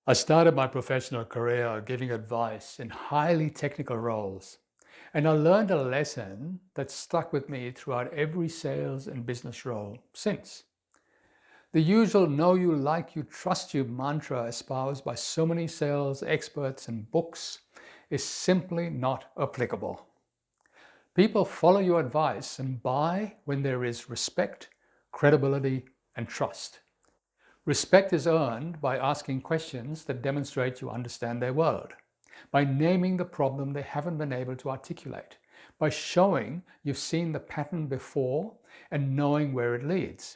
I started my professional career giving advice in highly technical roles, and I learned a lesson that stuck with me throughout every sales and business role since. The usual know you, like you, trust you mantra espoused by so many sales experts and books is simply not applicable. People follow your advice and buy when there is respect, credibility, and trust. Respect is earned by asking questions that demonstrate you understand their world, by naming the problem they haven't been able to articulate, by showing you've seen the pattern before and knowing where it leads.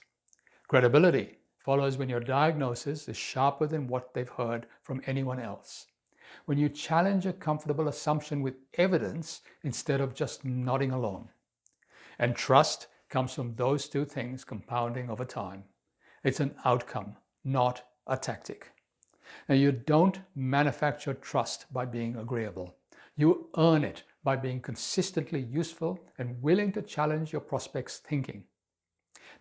Credibility follows when your diagnosis is sharper than what they've heard from anyone else, when you challenge a comfortable assumption with evidence instead of just nodding along. And trust comes from those two things compounding over time. It's an outcome, not a tactic. Now, you don't manufacture trust by being agreeable. You earn it by being consistently useful and willing to challenge your prospects' thinking.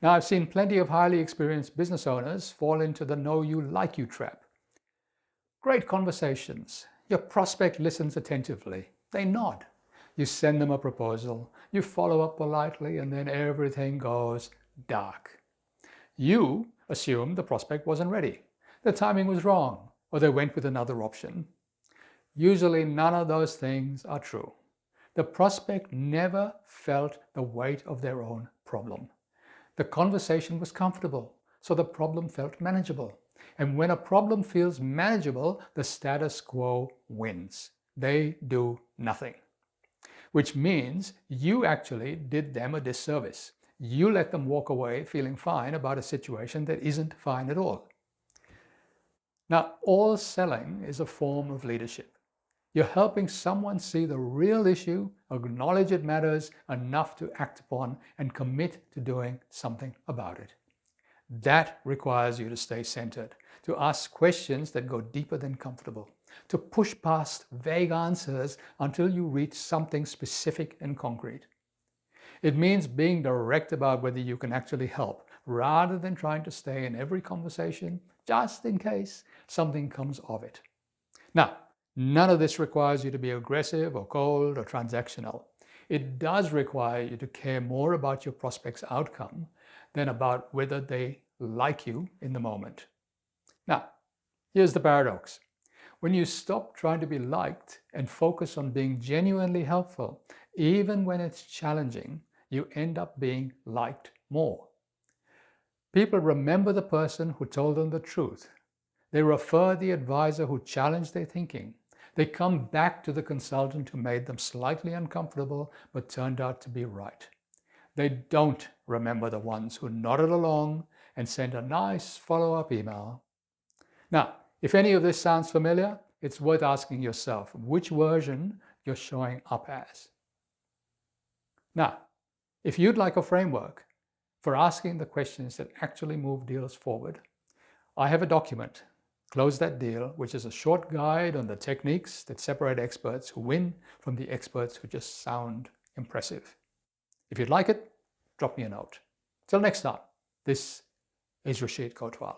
Now, I've seen plenty of highly experienced business owners fall into the know you, like you trap. Great conversations. Your prospect listens attentively. They nod. You send them a proposal. You follow up politely, and then everything goes dark. You assume the prospect wasn't ready, the timing was wrong, or they went with another option. Usually none of those things are true. The prospect never felt the weight of their own problem. The conversation was comfortable, so the problem felt manageable. And when a problem feels manageable, the status quo wins. They do nothing. Which means you actually did them a disservice. You let them walk away feeling fine about a situation that isn't fine at all. Now, all selling is a form of leadership. You're helping someone see the real issue, acknowledge it matters enough to act upon, and commit to doing something about it. That requires you to stay centered, to ask questions that go deeper than comfortable, to push past vague answers until you reach something specific and concrete. It means being direct about whether you can actually help, rather than trying to stay in every conversation just in case something comes of it. Now, none of this requires you to be aggressive or cold or transactional. It does require you to care more about your prospect's outcome than about whether they like you in the moment. Now, here's the paradox. When you stop trying to be liked and focus on being genuinely helpful, even when it's challenging, you end up being liked more. People remember the person who told them the truth. They refer the advisor who challenged their thinking. They come back to the consultant who made them slightly uncomfortable but turned out to be right. They don't remember the ones who nodded along and sent a nice follow-up email. Now, if any of this sounds familiar, it's worth asking yourself which version you're showing up as. Now, if you'd like a framework for asking the questions that actually move deals forward, I have a document, Close That Deal, which is a short guide on the techniques that separate experts who win from the experts who just sound impressive. If you'd like it, drop me a note. Till next time, this is Rashid Kotwal.